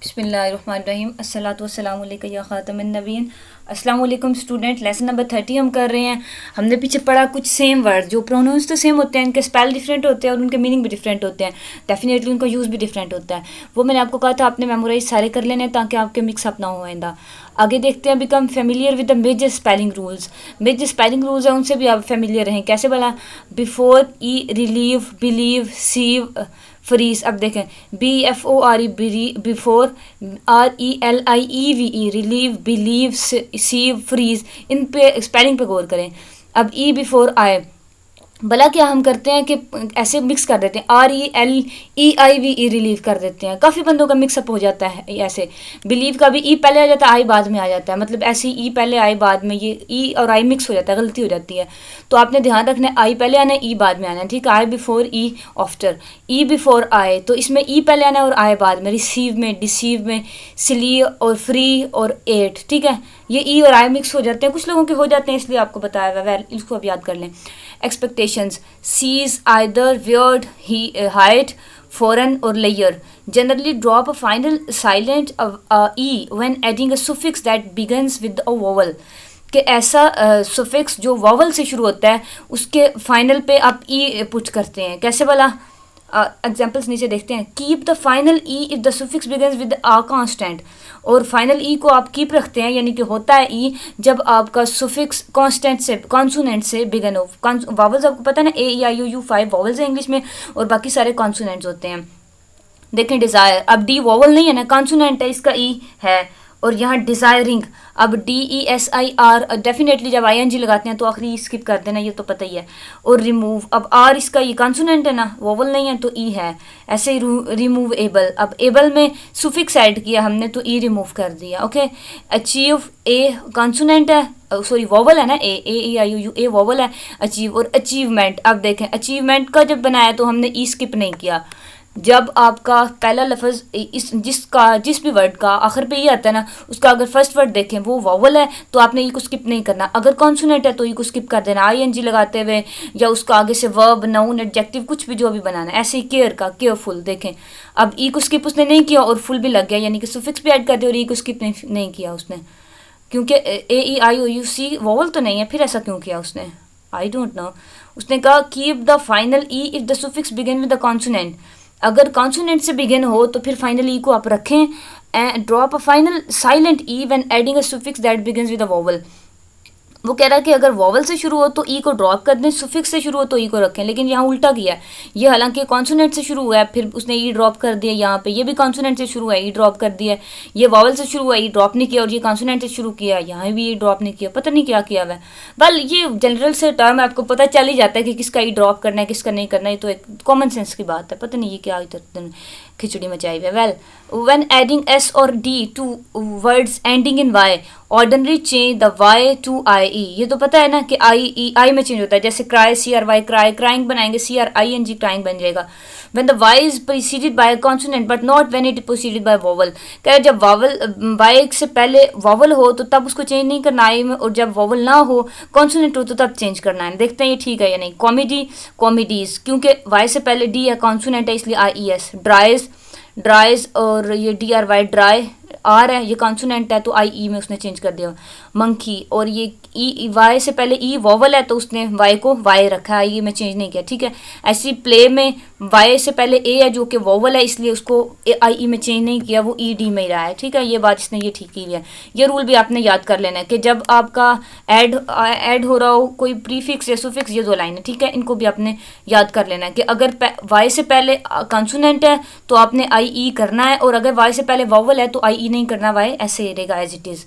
बिस्मिल्लाहिर्रहमानिर्रहीम अस्सलातु वस्सलामु अलैका या ख़ातमुन नबीय्यीन। अस्सलामु अलैकुम स्टूडेंट, लेसन नंबर 30 हम कर रहे हैं। हमने पीछे पढ़ा कुछ सेम वर्ड, जो प्रोनाउंस तो सेम होते हैं, इनके स्पेल डिफरेंट होते हैं और उनके मीनिंग भी डिफरेंट होते हैं। डेफिनेटली उनका यूज़ भी डिफरेंट होता है। वो मैंने आपको कहा था आपने मेमोराइज सारे कर लेने हैं ताकि आपके मिक्स अप ना हो आइंदा। आगे देखते हैं, become familiar with the major spelling rules. Major spelling rules हैं, उनसे भी आप फेमिलियर रहें। कैसे बोला? Before E relieve, believe, sieve, frieze. अब देखें, BFORE before, RELIEVE relieve, believe, sieve, frieze. इन पे स्पेलिंग पे गौर करें। अब ई बिफोर आए, भला क्या हम करते हैं कि ऐसे मिक्स कर देते हैं, RELEIVE रिलीव कर देते हैं। काफ़ी बंदों का मिक्सअप हो जाता है ऐसे। बिलीव का भी ई पहले आ जाता है, आई बाद में आ जाता है, मतलब ऐसे ई पहले आई बाद में, ये ई और आई मिक्स हो जाता है, गलती हो जाती है। तो आपने ध्यान रखना है, आई पहले आना है, ई बाद में आना है, ठीक है। I before, E after, E before आए, तो इसमें ई पहले आना है और आए बाद में। रिसीव में, डिसीव में, सिली और फ्री और एट, ठीक है। ये ई और आई मिक्स हो जाते हैं, कुछ लोगों के हो जाते हैं, इसलिए आपको बताया हुआ है, इसको अब याद कर लें। Expectations, seize, either, weird, hide, foreign or layer. Generally drop a final silent e when adding a suffix that begins with a vowel. कि ऐसा suffix जो vowel से शुरू होता है उसके फाइनल पे आप ई पुट करते हैं। कैसे वाला? एग्जाम्पल्स नीचे देखते हैं। Keep the final e if the suffix begins with a consonant. और फाइनल ई को आप कीप रखते हैं, यानी कि होता है ई जब आपका सुफिक्स कांस्टेंट से, कॉन्सोनेंट से बिगन हो। वावल्स आपको पता है ना, AEIOU 5 वावल्स है इंग्लिश में, और बाकी सारे कॉन्सोनेंट्स होते हैं। देखें, डिज़ायर, अब डी वॉवल नहीं है ना, कॉन्सोनेंट है, इसका ई है। और यहाँ डिज़ायरिंग, अब DESIR, डेफिनेटली जब ING लगाते हैं तो आखिरी स्किप कर देना, ये तो पता ही है। और रिमूव, अब आर इसका ये कॉन्सोनेंट है ना, वोवल नहीं है तो ई है। ऐसे ही रिमूव एबल, अब एबल में सुफिक्स ऐड किया हमने तो ई रिमूव कर दिया, ओके। अचीव, ए कॉन्सोनेंट है, सॉरी वोवल है ना, AEIOU, ए वोवल है। अचीव और अचीवमेंट, अब देखें अचीवमेंट का जब बनाया तो हमने ई स्किप नहीं किया। जब आपका पहला लफ्ज़ जिस भी वर्ड का आखिर पे ये आता है ना, उसका अगर फर्स्ट वर्ड देखें वो वॉवल है तो आपने ई को स्किप नहीं करना। अगर कॉन्सोनेंट है तो ई को स्किप कर देना ING लगाते हुए, या उसका आगे से वर्ब, नाउन, एडजेक्टिव कुछ भी जो भी बनाना है। ऐसे ही केयर का केयरफुल, देखें अब ई को स्किप उसने नहीं किया और फुल भी लग गया, यानी कि सुफिक्स भी ऐड कर दिया और ई को स्किप नहीं किया उसने, क्योंकि AEIOU वॉवल तो नहीं है, फिर ऐसा क्यों किया उसने? I don't know. उसने कहा keep the final e if the suffix begin with the consonant. अगर कॉन्सोनेंट से बिगिन हो तो फिर फाइनल ई को आप रखें। And drop a final silent E when adding a suffix that begins with a vowel. वो कह रहा है कि अगर वॉवल से शुरू हो तो ई को ड्रॉप कर दें, सुफिक्स से शुरू हो तो ई को रखें, लेकिन यहाँ उल्टा किया है। ये हालांकि कॉन्सोनेंट से शुरू हुआ है, फिर उसने ई ड्रॉप कर दिया यहाँ पे। ये भी कॉन्सोनेंट से शुरू हुआ है, ई ड्रॉप कर दिया। ये वॉवल से शुरू हुआ, ई ड्रॉप नहीं किया, और ये कॉन्सोनेंट से शुरू किया, यहाँ भी ई ड्रॉप नहीं किया। पता नहीं क्या किया हुआ है। बल ये जनरल से टर्म है, आपको पता चल ही जाता है कि किसका ई ड्रॉप करना है, किसका नहीं करना है, तो एक कॉमन सेंस की बात है। पता नहीं ये क्या खिचड़ी मचाई हुई है। वेल, व्हेन एडिंग S और D to words ending in Y, ordinary change the Y to IE। ये तो पता है ना कि I में चेंज होता है। जैसे क्राई, CRY क्राई, क्राइंग बनाएंगे CRING क्राइंग बन जाएगा। When the Y is preceded by consonant but not when it preceded by vowel. कह रहे जब वावल Y से पहले वोवल हो तो तब उसको चेंज नहीं करना I में, और जब वोवल ना हो, कॉन्सोनेंट हो, तो तब चेंज करना है। देखते हैं ये ठीक है या नहीं। कॉमेडी, कॉमेडीज, क्योंकि Y से पहले D है, कॉन्सोनेंट है, इसलिए IES। ड्राइज, ड्राइज, और ये DRY ड्राई, आर है, ये कॉन्सोनेंट है तो IE में उसने चेंज कर दिया। मंकी, और ये Y से पहले ई वॉवल है तो उसने Y को Y रखा है, IE में चेंज नहीं किया, ठीक है। ऐसी प्ले में Y से पहले A है जो कि वॉवल है, इसलिए उसको IE में चेंज नहीं किया, वो ED में ही रहा है, ठीक है। ये बात इसने ये ठीक की है। ये रूल भी आपने याद कर लेना है कि जब आपका ऐड हो रहा हो कोई प्रीफिक्स या सुफिक्स, ये दो लाइन है, ठीक है, इनको भी आपने याद कर लेना है कि अगर Y से पहले कॉन्सोनेंट है तो आपने IE करना है, और अगर Y से पहले वॉवल है तो IE नहीं करना, Y ऐसे ही रहेगा एज इट इज़।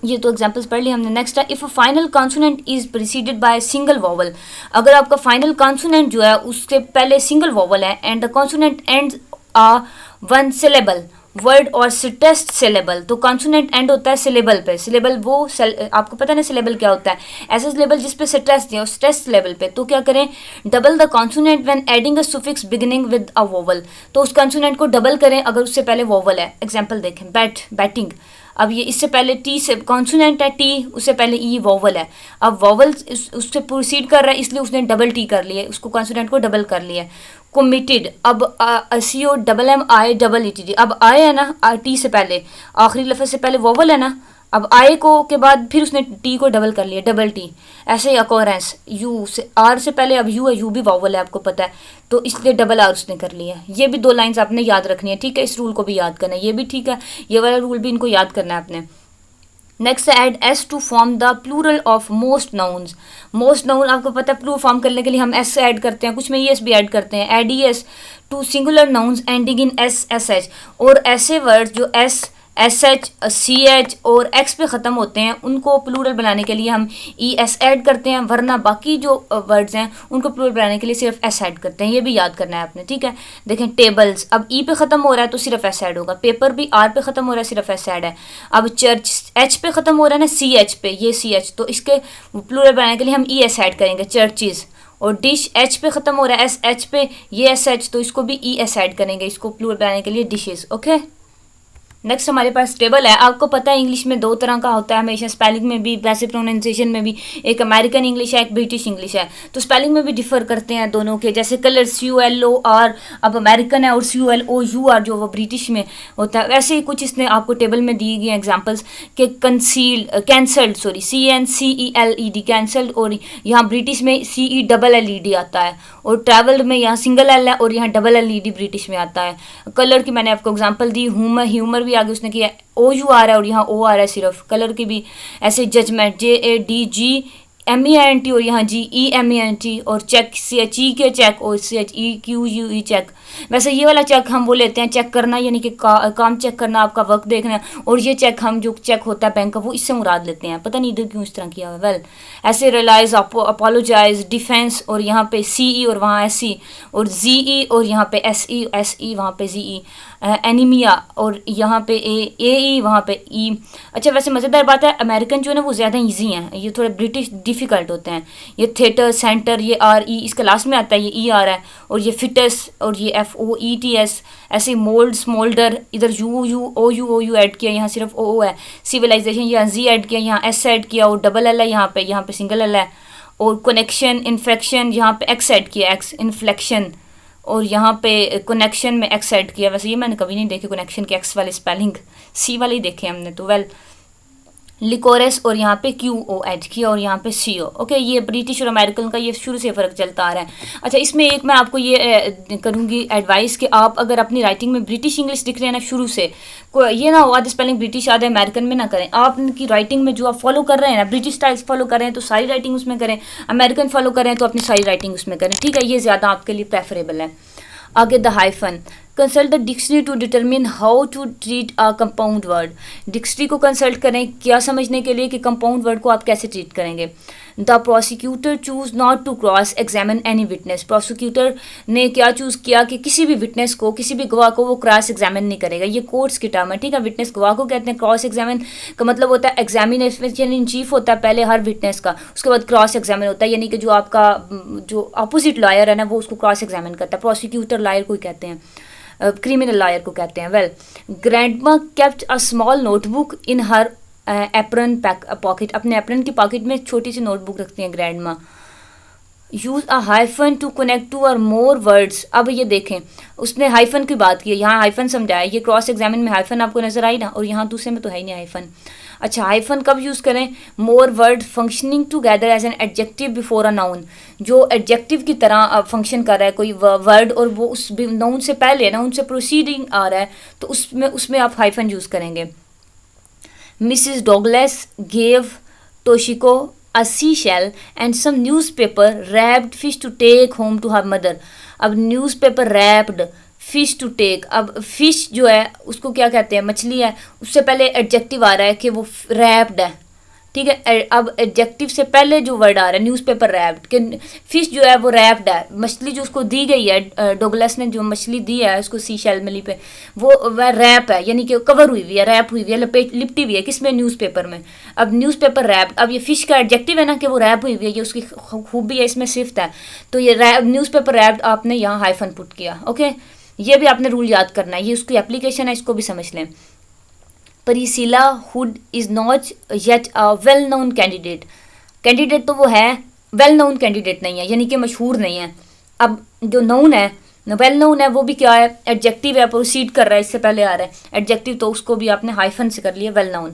ये तो एग्जांपल्स पढ़ लिया हमने। नेक्स्ट है, if a final consonant is preceded by single vowel. अगर आपका फाइनल कॉन्सोनेंट जो है उसके पहले सिंगल वॉवल है, and the consonant ends a one syllable word और स्ट्रेस्ड सिलेबल, तो कॉन्सोनेंट एंड होता है सिलेबल पे। सिलेबल वो आपको पता है ना सिलेबल क्या होता है, ऐसा सिलेबल जिस पे स्ट्रेस दिया, स्ट्रेस सिलेबल पे। तो क्या करें, double the consonant when adding a suffix beginning with a vowel. तो उस कॉन्सोनेंट को डबल करें अगर उससे पहले वोवल है। एग्जाम्पल देखें, बैट, बैटिंग। अब ये इससे पहले टी से कॉन्सोनेंट है, टी, उससे पहले ई वोवल है। अब वोवल उससे प्रोसीड कर रहा है, इसलिए उसने डबल टी कर लिया, उसको कॉन्सोनेंट को डबल कर लिया। कमिटेड, अब COMMIEED, अब आए है ना टी से पहले, आखिरी लफ्ज़ से पहले वोवल है ना, अब आए को के बाद फिर उसने टी को डबल कर लिया, डबल टी। ऐसे ही अकोरेंस, यू से आर से पहले अब यू है, यू भी वावल है आपको पता है, तो इसलिए डबल आर उसने कर लिया। ये भी 2 लाइंस आपने याद रखनी है, ठीक है, इस रूल को भी याद करना है, ये भी ठीक है, ये वाला रूल भी इनको याद करना है आपने। Next add s to form the plural of most nouns. Most noun आपको पता है प्लूरल फॉर्म करने के लिए हम एस ऐड करते हैं, कुछ में एस भी ऐड करते हैं, add s to singular nouns ending in s, s h. और ऐसे वर्ड जो s, s h, c h और एक्स पे ख़त्म होते हैं उनको प्लूरल बनाने के लिए हम ई एस ऐड करते हैं, वरना बाकी जो वर्ड्स हैं उनको प्लूरल बनाने के लिए सिर्फ एस ऐड करते हैं। ये भी याद करना है आपने, ठीक है। देखें टेबल्स, अब ई पे ख़त्म हो रहा है तो सिर्फ एस ऐड होगा, पेपर भी आर पे ख़त्म हो रहा है सिर्फ एस ऐड है। अब चर्च एच पे ख़त्म हो रहा है ना, सी एच पे, ये सी एच, तो इसके प्लूरल बनाने के लिए हम ई एस ऐड करेंगे, चर्चिज़। और डिश एच पे ख़त्म हो रहा है, एस एच पे, ये एस एच, तो इसको भी ई एस ऐड करेंगे, इसको प्लूरल बनाने के लिए डिशेज़। ओके, नेक्स्ट हमारे पास टेबल है। आपको पता है इंग्लिश में 2 तरह का होता है हमेशा, स्पेलिंग में भी, वैसे प्रोनाउंसिएशन में भी। एक अमेरिकन इंग्लिश है, एक ब्रिटिश इंग्लिश है, तो स्पेलिंग में भी डिफर करते हैं दोनों के। जैसे कलर COLOR अब अमेरिकन है, और COLOUR जो वो ब्रिटिश में होता है। वैसे ही कुछ इसने आपको टेबल में दी गई एग्जाम्पल्स के कैंसल्ड CNCELED कैंसल्ड, और यहाँ ब्रिटिश में CELLED आता है, और ट्रैवल्ड में यहाँ सिंगल L है और यहाँ डबल LED ब्रिटिश में आता है। कलर की मैंने आपको एग्जांपल दी, ह्यूमर भी आगे उसने किया, OUR है और यहाँ O आ रहा है सिर्फ। कलर की भी ऐसे जजमेंट, JADGMENT और यहाँ GEMENT, और चेक CHE के चेक और CHEQUE चेक। वैसे ये वाला चेक हम वो लेते हैं चेक करना, यानी कि काम चेक करना, आपका वर्क देखना, और ये चेक हम जो चेक होता है बैंक का वो इससे मुराद लेते हैं, पता नहीं इधर क्यों इस तरह किया हुआ। वेल ऐसे रियलाइज, अपोलोजाइज, डिफेंस और यहाँ पे CE और वहाँ SE, और ZE और यहाँ पे SE वहाँ पे ZE, एनीमिया और यहाँ पे AE वहाँ पे E। अच्छा वैसे मज़ेदार बात है, अमेरिकन जो है ना वो ज़्यादा इजी हैं, ये थोड़े ब्रिटिश डिफ़िकल्ट होते हैं। ये थिएटर, सेंटर, ये RE इसके लास्ट में आता है, ये E आ रहा है, और ये फिटस और ये FOETS। ऐसे मोल्ड्स, मोल्डर, इधर OU ऐड किया, यहाँ सिर्फ OO है। सिविलाइजेशन, यहाँ Z ऐड किया, यहाँ S ऐड किया, और डबल L है यहाँ पे सिंगल L है। और कनेक्शन, इन्फेक्शन, यहाँ पे X ऐड किया, X इन्फ्लेक्शन, और यहाँ पे कनेक्शन में X ऐड किया। वैसे ये मैंने कभी नहीं देखी कनेक्शन के X वाले स्पेलिंग, C वाले ही देखे हमने तो। वेल लिकोरस और यहाँ पे QO ऐड किया, और यहाँ पे CO। ओके, ये ब्रिटिश और अमेरिकन का ये शुरू से फ़र्क चलता आ रहा है। अच्छा इसमें एक मैं आपको ये करूँगी एडवाइस कि आप अगर अपनी राइटिंग में ब्रिटिश इंग्लिश दिख रहे हैं ना शुरू से, कोई ये ना हो आधे स्पेलिंग ब्रिटिश आधे अमेरिकन में ना करें। आप उनकी राइटिंग में जो आप फॉलो कर रहे हैं ना, ब्रिटिश स्टाइल्स फॉलो कर रहे हैं तो सारी राइटिंग उसमें करें, अमेरिकन फॉलो कर रहे हैं तो अपनी सारी राइटिंग उसमें करें, ठीक है, ये ज़्यादा आपके लिए प्रेफरेबल है। आगे the hyphen, consult the dictionary to determine how to treat a compound word. Dictionary को कंसल्ट करें क्या समझने के लिए कि कंपाउंड वर्ड को आप कैसे ट्रीट करेंगे। The prosecutor choose not to cross examine any witness. Prosecutor ने क्या चूज़ किया कि किसी भी विटनेस को, किसी भी गवाह को वो क्रॉस एग्जामिन नहीं करेगा। ये कोर्ट्स की टर्म है, ठीक है। विटनेस गवाह को कहते हैं, क्रॉस एग्जामिन का मतलब होता है एग्जामिनेशन इन चीफ होता है पहले हर विटनेस का, उसके बाद क्रॉस एग्जामिन होता है, यानी कि जो आपका जो अपोजिट लॉयर है ना वो उसको क्रॉस एग्जामिन करता है। प्रोसिक्यूटर लॉयर को कहते हैं, क्रिमिनल लॉयर को कहते हैं। Well grandma kept a small notebook in her apron pocket. अपने एप्रन की पॉकेट में छोटी सी नोटबुक रखती हैं grandma. Use a hyphen to connect two or more words. अब ये देखें उसने हाइफन की बात की है, यहाँ हाइफन समझाया, ये क्रॉस एग्जामिन में हाइफन आपको नजर आई ना, और यहाँ दूसरे में तो है ही नहीं हाइफन। अच्छा हाइफन कब यूज़ करें, more word functioning together as an adjective before a noun. जो एडजेक्टिव की तरह फंक्शन कर रहा है कोई वर्ड और वो उस नाउन से पहले, नाउन से प्रोसीडिंग आ रहा है, तो उसमें आप हाइफन यूज़ करेंगे। Mrs Douglas gave Toshiko a seashell and some newspaper wrapped fish to take home to her mother। अब newspaper wrapped fish to take, अब fish जो है उसको क्या कहते हैं, मछली है, उससे पहले एडजेक्टिव आ रहा है कि वो wrapped है, ठीक है। अब एडजेक्टिव से पहले जो वर्ड आ रहा है न्यूज़पेपर रैप्ड, कि फिश जो है वो रैप्ड है, मछली जो उसको दी गई है, डोगलस ने जो मछली दी है उसको सी शेल मिली पे, वो वह रैप है, यानी कि कवर हुई हुई है, रैप हुई हुई है, लिपटी हुई है, किसमें, न्यूज़पेपर में। अब न्यूज़पेपर रैप्ड, अब ये फिश का एडजेक्टिव है ना कि वो रैप हुई हुई है, ये उसकी खूबी है, इसमें सिफ्त है, तो ये न्यूज़पेपर रैप्ड आपने यहाँ हाइफन पुट किया। ओके, ये भी आपने रूल याद करना है, ये उसकी एप्लीकेशन है, इसको भी समझ लें। Priscilla Hood is not yet a well known candidate. Candidate तो वो है, वेल नोन कैंडिडेट नहीं है, यानी कि मशहूर नहीं है। अब जो नोन है वेल नोन है वो भी क्या है, एडजेक्टिव है, प्रोसीड कर रहा है, इससे पहले आ रहा है एडजेक्टिव, तो उसको भी आपने हाइफन से कर लिया, well known.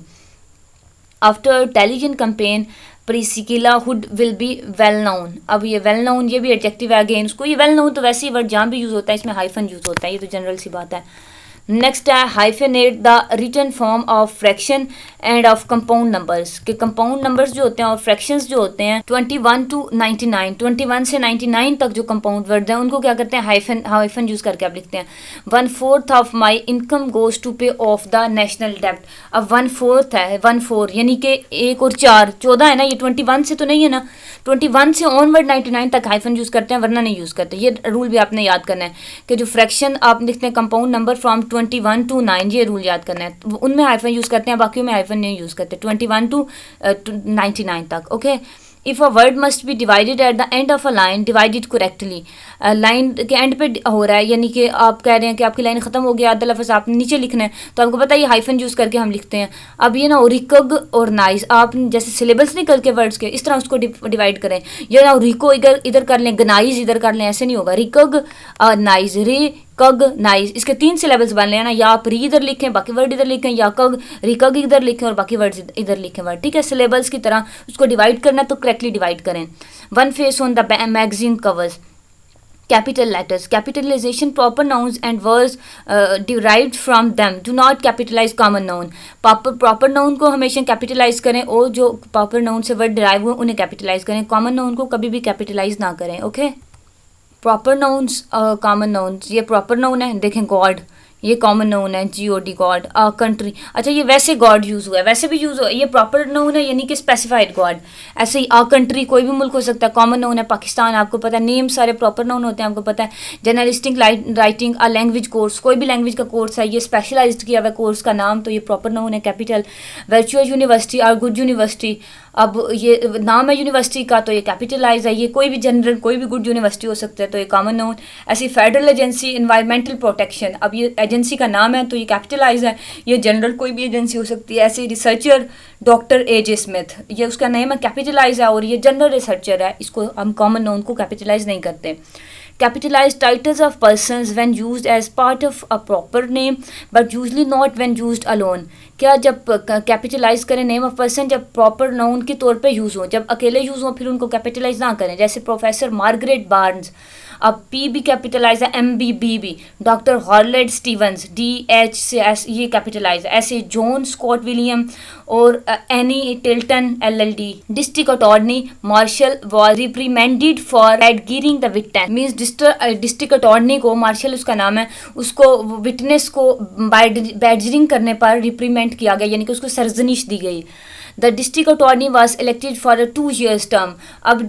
After television campaign Priscilla hood will be well known. अब ये वेल नोन ये भी एडजेक्टिव है अगेन, उसको ये वेल नोन तो वैसे ही वर्ड जहाँ भी यूज़ होता है इसमें हाइफन यूज़ होता है, ये तो जनरल सी बात है। नेक्स्ट है hyphenate the written form of fraction and of compound numbers, के कंपाउंड नंबर्स जो होते हैं और फ्रैक्शंस जो होते हैं 21 to 99, 21 से 99 तक जो कंपाउंड वर्ड्स हैं उनको क्या करते हैं, हाइफन यूज़ करके आप लिखते हैं। 1/4 of my income goes to pay off the national डेप्ट। अब 1/4 है, 1/4 यानी कि 1 और 4 14 है ना, ये 21 से तो नहीं है ना, 21 से ऑनवर्ड 99 तक हाइफन यूज़ करते हैं, वरना नहीं यूज़ करते। ये रूल भी आपने याद करना है कि जो फ्रैक्शन आप लिखते हैं कंपाउंड नंबर फ्रॉम 21 to 9, ये रूल याद करना है, उनमें हाइफन यूज़ करते हैं, बाकी में हाइफन नहीं यूज़ करते, 21 to 99 तक। Okay, if a word must be divided at the end of a line divided correctly, line के एंड पे हो रहा है, यानी कि आप कह रहे हैं कि आपकी लाइन ख़त्म हो गया, आधा लफ्ज़ आपने नीचे लिखना है, तो आपको पता है ये हाइफन यूज़ करके हम लिखते हैं। अब ये ना रिकग और नाइस, आप जैसे सिलेबल्स निकल के वर्ड्स के इस तरह उसको डिवाइड करें, ये ना रिको इधर इधर कर लें, गनाइज इधर कर लें, ऐसे नहीं होगा। रिकग नाइज, रे कग नाइज, इसके 3 सिलेबल्स बन लेना, या आप री इधर लिखें बाकी वर्ड इधर लिखें, या कग रिकग इधर लिखें और बाकी वर्ड इधर लिखें वर्ड, ठीक है। सिलेबल्स की तरह उसको डिवाइड करना तो करेक्टली डिवाइड करें। One face on the magazine covers, capital letters, capitalization proper nouns and words derived from them do not capitalize common noun। proper noun को हमेशा capitalize करें और जो proper noun से word derive हुए उन्हें capitalize करें, common noun को कभी भी capitalize ना करें। Okay, proper nouns, common nouns, ये प्रॉपर नाउन है, देखें गॉड, ये कॉमन नाउन है, GOD गॉड। कंट्री, अच्छा ये वैसे गॉड यूज़ हुआ है, वैसे भी यूज़ हुआ है, ये प्रॉपर नाउन है यानी कि स्पेसिफाइड गॉड। ऐसे ही कंट्री कोई भी मुल्क हो सकता है, कॉमन नाउन है पाकिस्तान, आपको पता है। नेम सारे प्रॉपर नाउन होते हैं, आपको पता है। जर्नलिस्टिक राइटिंग, लैंग्वेज कोर्स, कोई भी लैंग्वेज का कोर्स है, ये स्पेशलाइज्ड किया हुआ कोर्स का नाम, तो ये प्रॉपर नाउन है, कैपिटल। वर्चुअल यूनिवर्सिटी और गुड यूनिवर्सिटी, अब ये नाम है यूनिवर्सिटी का तो ये कैपिटलाइज है, ये कोई भी जनरल कोई भी गुड यूनिवर्सिटी हो सकता है तो ये कॉमन नाउन। ऐसी फेडरल एजेंसी एनवायरमेंटल प्रोटेक्शन, अब ये एजेंसी का नाम है तो ये कैपिटलाइज है, ये जनरल कोई भी एजेंसी हो सकती है। ऐसे रिसर्चर डॉक्टर AJ स्मिथ, ये उसका नेम है, कैपिटलाइज है और ये जनरल रिसर्चर है, इसको हम कॉमन नाउन को कैपिटलाइज नहीं करते। Capitalize titles of persons when used as part of a proper name but usually not when used alone। क्या जब कैपिटलाइज करें नेम ऑफ पर्सन जब प्रॉपर नाउन के तौर पे यूज़ हो, जब अकेले यूज़ हो फिर उनको कैपिटलाइज ना करें। जैसे प्रोफेसर मार्गरेट बार्न्स, अब P भी कैपिटलाइज है, MB doctor Harold Stevens, DHS ये कैपिटलाइज है। ऐसे जॉन स्कॉट विलियम और Annie Tilton LLD। District attorney Marshall was reprimanded for badgering the witness, means district attorney को, मार्शल उसका नाम है, उसको विटनेस को बैडजरिंग करने पर रिप्रीमेंड किया गया, यानी कि उसको सरजनिश दी गई। The district attorney was elected for a 2 years term. अब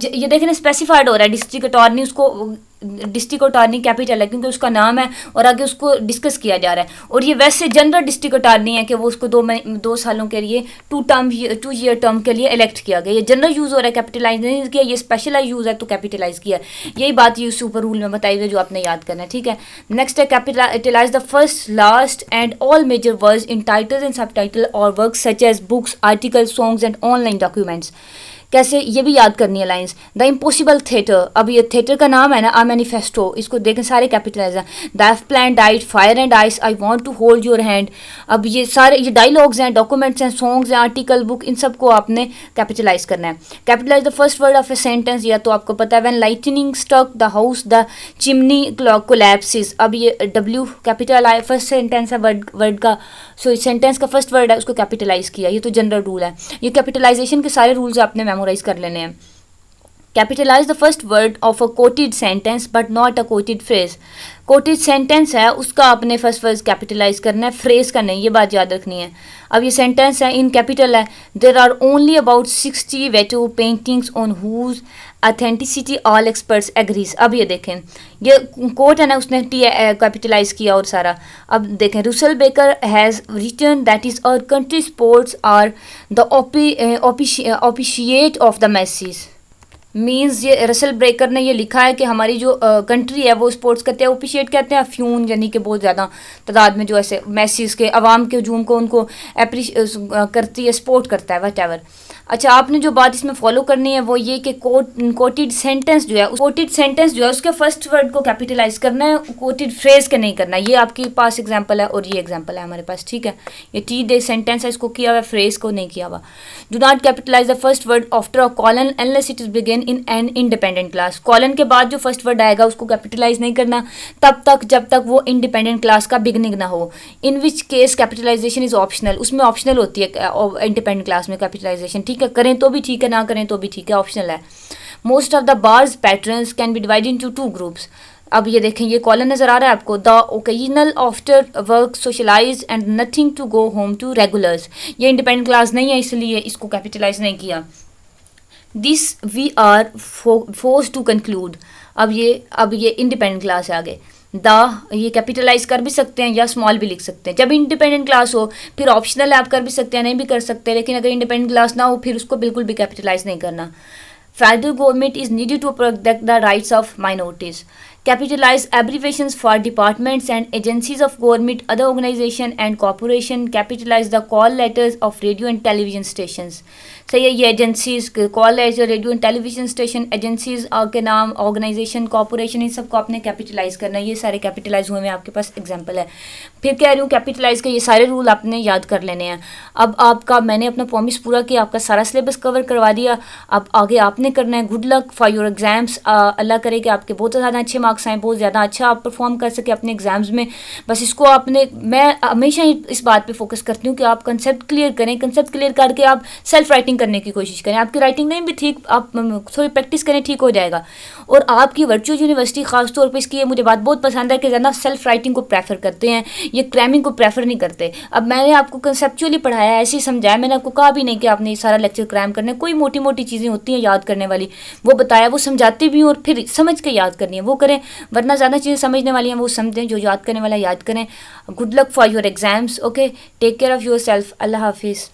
ये देखने स्पेसिफाइड हो रहा है डिस्ट्रिक्ट अटॉर्नी, उसको डिस्ट्रिक्ट अटॉर्नी कैपिटल है क्योंकि उसका नाम है और आगे उसको डिस्कस किया जा रहा है। और ये वैसे जनरल डिस्ट्रिक्ट अटॉर्नी है कि वो उसको 2 सालों के लिए 2 year टर्म के लिए इलेक्ट किया गया। ये जनरल यूज़ हो रहा है, कैपिटलाइज नहीं किया, ये स्पेशलाइज यूज़ है तो कैपिटलाइज किया। यही बात ये सुपर रूल में बताई हुई जो आपने याद करना है, ठीक है। नेक्स्ट है capitalize the first last and all major words in titles and subtitle और work such as books article songs and online documents. कैसे, ये भी याद करनी है लाइंस। द इम्पॉसिबल थिएटर, अब ये थिएटर का नाम है ना, आ मैनिफेस्टो, इसको देखें सारे कैपिटलाइज हैं। The plan diet fire and ice, I want to hold your hand. अब ये सारे ये डायलॉग्स हैं, डॉक्यूमेंट्स हैं, सॉन्ग्स हैं, आर्टिकल, बुक, इन सबको आपने कैपिटलाइज करना है। Capitalize the first word of a sentence, या तो आपको पता है when lightning struck the house the chimney collapses. अब ये W कैपिटल आया, फर्स्ट सेंटेंस है वर्ड का, सो सेंटेंस का फर्स्ट वर्ड है उसको कैपिटलाइज किया, ये तो जनरल रूल है। ये कैपिटलाइजेशन के सारे रूल्स आपने मेमोराइज कर लेने हैं। Capitalize the first word of a quoted sentence but not a quoted phrase. Quoted sentence है उसका आपने फर्स्ट वर्ड कैपिटलाइज करना है, फ्रेज का नहीं, ये बात याद रखनी है। अब ये सेंटेंस है इन कैपिटल है, there are only about 60 veto paintings on whose authenticity all experts agrees. अब ये देखें, ये कोट है ना, उसने T कैपिटलाइज किया और सारा। अब देखें, Russell Baker has written that is our country sports are the opiate of the message. Means ये रसल ब्रेकर ने ये लिखा है कि हमारी जो कंट्री है वो स्पोर्ट्स करते हैं, ओपिशिएट कहते हैं फ्यून, यानी कि बहुत ज़्यादा तादाद में जो ऐसे मैसेज के अवाम के हजूम को उनको करती है, सपोर्ट करता है, वट एवर। अच्छा, आपने जो बात इसमें फॉलो करनी है वो ये कि कोटेड सेंटेंस जो है उसके फर्स्ट वर्ड को कैपिटलाइज करना है, कोटेड फ्रेज के नहीं करना। ये आपके पास एग्जांपल है और ये एग्जांपल है हमारे पास, ठीक है। ये टी दे सेंटेंस है, इसको किया हुआ, फ्रेज को नहीं किया हुआ। Do not capitalize the first word after a colon unless it is begin in an independent class. Colon के बाद जो फर्स्ट वर्ड आएगा उसको कैपिटलाइज नहीं करना तब तक जब तक वो इंडिपेंडेंट क्लास का बिगनिंग ना हो। इन which case capitalisation is optional, उसमें ऑप्शनल होती है इंडिपेंडेंट क्लास में कैपिटलाइजेशन, ठीक है। करें तो भी ठीक है, ना करें तो भी ठीक है, ऑप्शनल है। Most of the bars patterns can be divided into 2 groups. अब ये देखें, ये कॉलन नजर आ रहा है आपको। The occasional after work socialize and nothing to go home to regulars. ये इंडिपेंडेंट क्लास नहीं है इसलिए इसको कैपिटलाइज नहीं किया। This we are force to conclude. अब ये इंडिपेंडेंट क्लास है आगे। द ये कैपिटलाइज कर भी सकते हैं या स्मॉल भी लिख सकते हैं। जब इंडिपेंडेंट क्लास हो फिर ऑप्शनल है, आप कर भी सकते हैं, नहीं भी कर सकते, लेकिन अगर इंडिपेंडेंट क्लास ना हो फिर उसको बिल्कुल भी कैपिटलाइज नहीं करना। Federal government is needed to protect the rights of minorities. Capitalize abbreviations for departments and agencies of government, other organization and corporation. Capitalize the call letters of radio and television stations. सही है, ये agencies, call letter, radio and television station, agencies के नाम, organisation, corporation, इन सबको आपने capitalize करना है। ये सारे कैपिटलाइज हुए हैं, आपके पास एग्जांपल है। फिर कह रही हूँ कैपिटलाइज के ये सारे रूल आपने याद कर लेने हैं। अब आपका, मैंने अपना प्रॉमिस पूरा किया, आपका सारा सिलेबस कवर करवा दिया। अब आगे आपने करना है। Good luck for your exams. Allah करे कि आपके बहुत ज़्यादा अच्छे मार्क्स आए, बहुत ज़्यादा अच्छा आप परफॉर्म कर सके अपने एग्जाम्स में। बस इसको आपने, मैं हमेशा इस बात पे फोकस करती हूँ कि आप कंसेप्ट क्लियर करें। कंसेप्ट क्लियर करके आप सेल्फ राइटिंग करने की कोशिश करें। आपकी राइटिंग नहीं भी ठीक, आप थोड़ी प्रैक्टिस करें, ठीक हो जाएगा। और आपकी वर्चुअल यूनिवर्सिटी खास तौर पे इसकी मुझे बात बहुत पसंद है कि ज़्यादा सेल्फ राइटिंग को प्रेफर करते हैं, ये क्रैमिंग को प्रेफर नहीं करते। अब मैंने आपको कंसेप्चुअली पढ़ाया, ऐसे ही समझाया, मैंने आपको कहा भी नहीं कि आपने ये सारा लेक्चर क्रैम करना है। कोई मोटी मोटी चीज़ें होती हैं याद करने वाली, वो बताया, वो समझाती भी हूँ और फिर समझ के याद करनी है वो करें, वरना ज़्यादा चीज़ें समझने वाली हैं वो समझें, जो याद करने वाला याद करें। Good luck for your exams. Okay, take care of yourself. Allah हाफिज़।